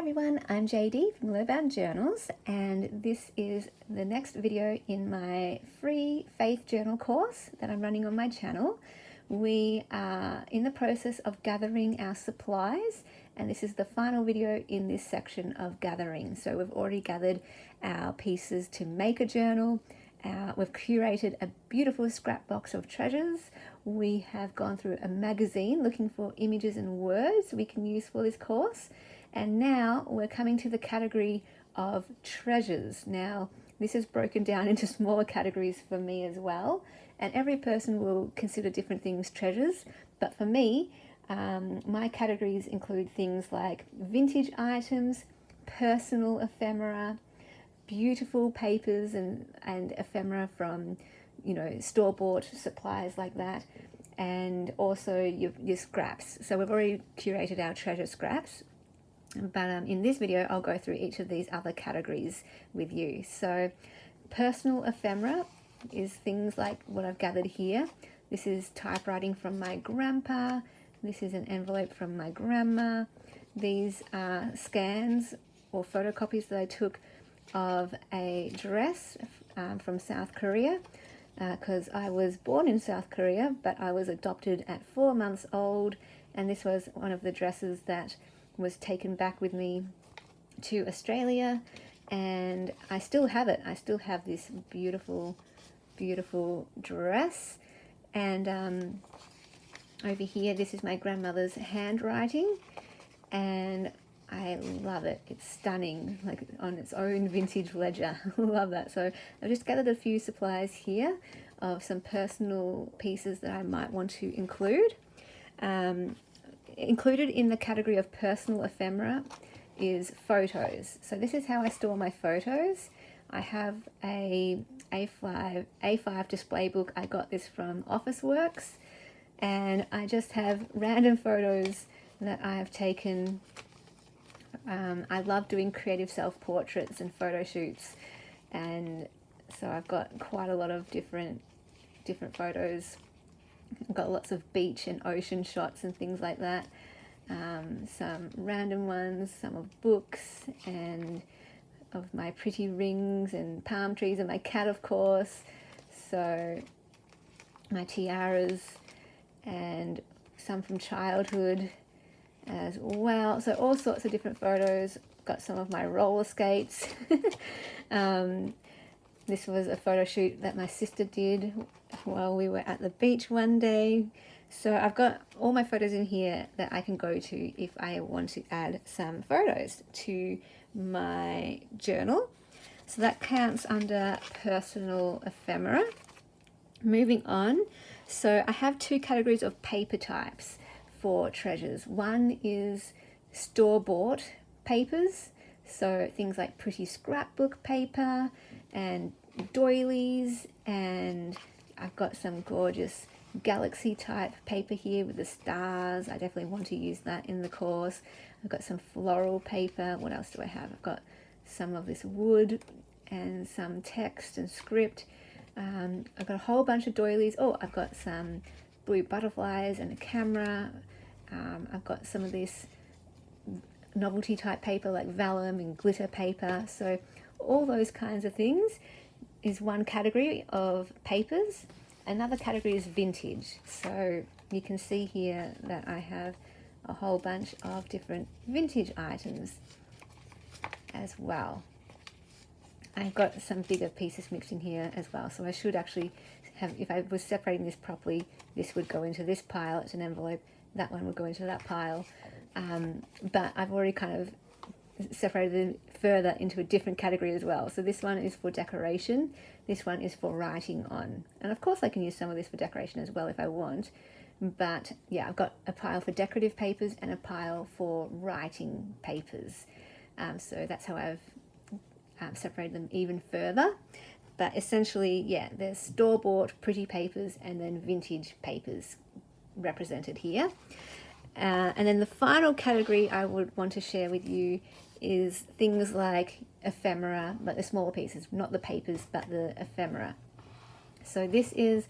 everyone, I'm JD from Lowbound Journals, and this is the next video in my free faith journal course that I'm running on my channel. We are in the process of gathering our supplies, and this is the final video in this section of gathering. So we've already gathered our pieces to make a journal. We've curated a beautiful scrap box of treasures. We have gone through a magazine looking for images and words we can use for this course. And now we're coming to the category of treasures. Now, this is broken down into smaller categories for me as well. And every person will consider different things treasures. But for me, my categories include things like vintage items, personal ephemera, beautiful papers and ephemera from, store-bought supplies like that, and also your scraps. So we've already curated our treasure scraps, but in this video I'll go through each of these other categories with you. So personal ephemera is things like what I've gathered here. This is typewriting from my grandpa. This is an envelope from my grandma. These are scans or photocopies that I took of a dress from South Korea, because I was born in South Korea, but I was adopted at 4 months old, and this was one of the dresses that was taken back with me to Australia, and I still have it. I still have this beautiful, beautiful dress. And over here, this is my grandmother's handwriting, and I love it. It's stunning, like on its own vintage ledger. Love that. So I've just gathered a few supplies here of some personal pieces that I might want to include. Included in the category of personal ephemera is photos. So this is how I store my photos. I have a A5 display book. I got this from Officeworks, and I just have random photos that I have taken. I love doing creative self-portraits and photo shoots, and so I've got quite a lot of different photos. I've got lots of beach and ocean shots and things like that. Some random ones, some of books, and of my pretty rings and palm trees, and my cat, of course. So my tiaras, and some from childhood as well. So all sorts of different photos. Got some of my roller skates. This was a photo shoot that my sister did while we were at the beach one day. So I've got all my photos in here that I can go to if I want to add some photos to my journal. So that counts under personal ephemera. Moving on, so I have two categories of paper types for treasures. One is store-bought papers, so things like pretty scrapbook paper and doilies, and I've got some gorgeous galaxy type paper here with the stars. I definitely want to use that in the course. I've got some floral paper. What else do I have? I've got some of this wood and some text and script. I've got a whole bunch of doilies. Oh, I've got some blue butterflies and a camera. I've got some of this novelty type paper like vellum and glitter paper. So all those kinds of things is one category of papers. Another category is vintage. So you can see here that I have a whole bunch of different vintage items as well. I've got some bigger pieces mixed in here as well. So I should actually have, if I was separating this properly, this would go into this pile. It's an envelope. That one would go into that pile. But I've already kind of separated them further into a different category as well. So this one is for decoration. This one is for writing on. And of course I can use some of this for decoration as well if I want. But yeah, I've got a pile for decorative papers and a pile for writing papers. So that's how I've separated them even further. But essentially, yeah, there's store-bought pretty papers and then vintage papers represented here. And then the final category I would want to share with you is things like ephemera, like the smaller pieces, not the papers, but the ephemera. So this is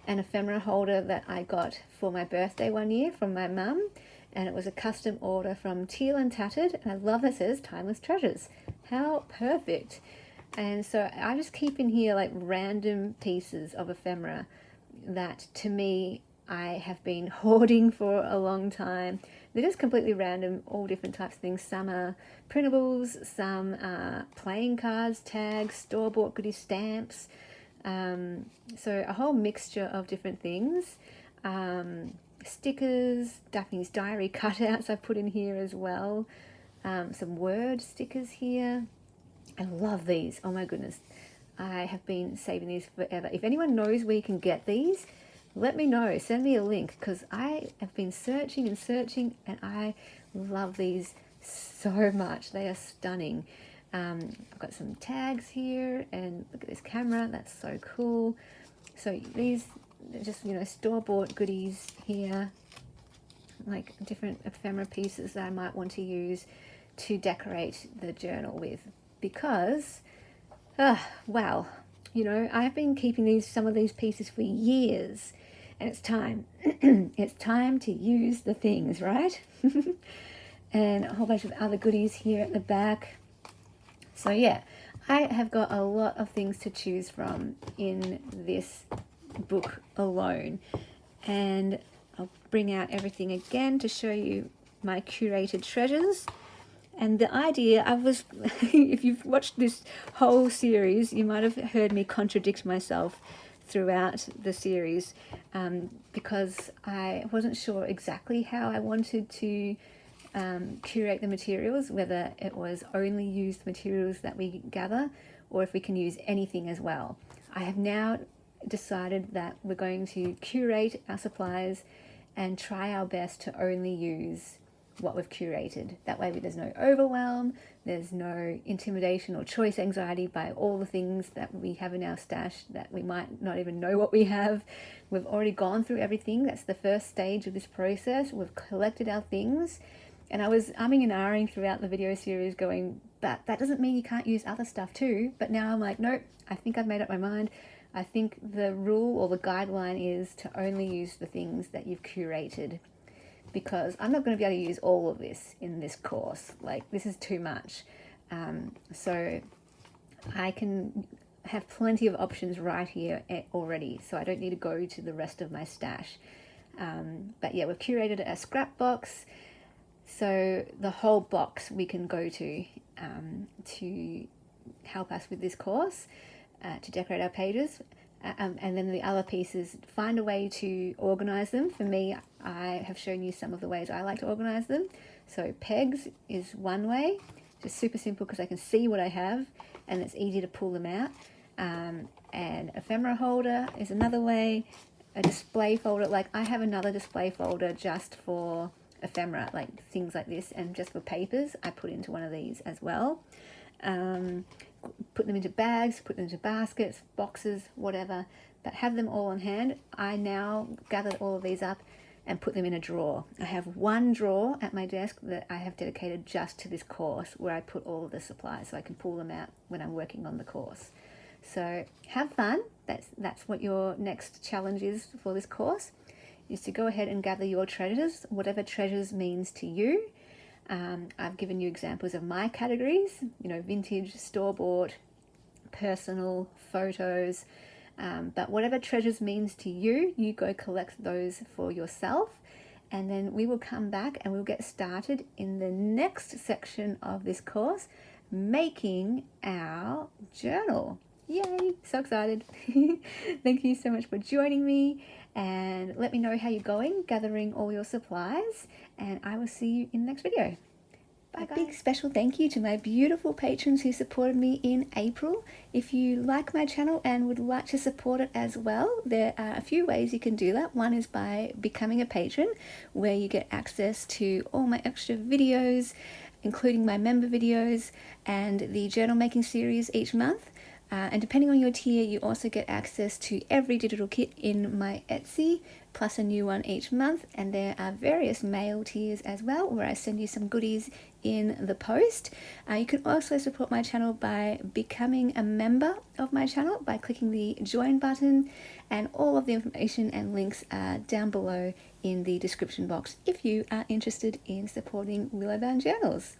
an ephemera holder that I got for my birthday one year from my mum, and it was a custom order from Teal and Tattered, and I love that it says Timeless Treasures. How perfect. And so I just keep in here like random pieces of ephemera that to me I have been hoarding for a long time. They're just completely random, all different types of things. Some are printables, some are playing cards, tags, store-bought goodie stamps. So a whole mixture of different things. Stickers, Daphne's Diary cutouts I put in here as well. Some word stickers here. I love these. Oh my goodness. I have been saving these forever. If anyone knows where you can get these, let me know. Send me a link, because I have been searching and searching, and I love these so much. They are stunning. I've got some tags here, and look at this camera. That's so cool. So these are just, you know, store-bought goodies here, like different ephemera pieces that I might want to use to decorate the journal with, because wow, you know, I've been keeping some of these pieces for years, and it's time. It's time to use the things, right? And a whole bunch of other goodies here at the back. So yeah, I have got a lot of things to choose from in this book alone, and I'll bring out everything again to show you my curated treasures. And the idea, if you've watched this whole series, you might have heard me contradict myself throughout the series, because I wasn't sure exactly how I wanted to curate the materials, whether it was only use the materials that we gather, or if we can use anything as well. I have now decided that we're going to curate our supplies and try our best to only use what we've curated. That way there's no overwhelm, there's no intimidation or choice anxiety by all the things that we have in our stash that we might not even know what we have. We've already gone through everything. That's the first stage of this process. We've collected our things, and I was umming and ahhing throughout the video series going, but that doesn't mean you can't use other stuff too. But now I'm like, nope, I think I've made up my mind. I think the rule or the guideline is to only use the things that you've curated, because I'm not going to be able to use all of this in this course. Like, this is too much. So I can have plenty of options right here already, so I don't need to go to the rest of my stash. But yeah, we've curated a scrap box, so the whole box we can go to help us with this course, to decorate our pages. And then the other pieces, find a way to organize them. For me, I have shown you some of the ways I like to organize them. So pegs is one way, just super simple because I can see what I have and it's easy to pull them out. And ephemera holder is another way. A display folder, like I have another display folder just for ephemera, like things like this, and just for papers, I put into one of these as well. Put them into bags, put them into baskets, boxes, whatever, but have them all on hand. I now gathered all of these up and put them in a drawer. I have one drawer at my desk that I have dedicated just to this course, where I put all of the supplies so I can pull them out when I'm working on the course. So have fun. That's what your next challenge is for this course, is to go ahead and gather your treasures, whatever treasures means to you. I've given you examples of my categories, you know, vintage, store-bought, personal, photos, but whatever treasures means to you, you go collect those for yourself, and then we will come back and we'll get started in the next section of this course, making our journal. Yay, so excited. Thank you so much for joining me, and let me know how you're going gathering all your supplies, and I will see you in the next video. Bye guys. A big special thank you to my beautiful patrons who supported me in April. If you like my channel and would like to support it as well, there are a few ways you can do that. One is by becoming a patron, where you get access to all my extra videos, including my member videos and the journal making series each month. And depending on your tier, you also get access to every digital kit in my Etsy, plus a new one each month. And there are various mail tiers as well, where I send you some goodies in the post. You can also support my channel by becoming a member of my channel by clicking the join button, and all of the information and links are down below in the description box if you are interested in supporting Willowbound Journals.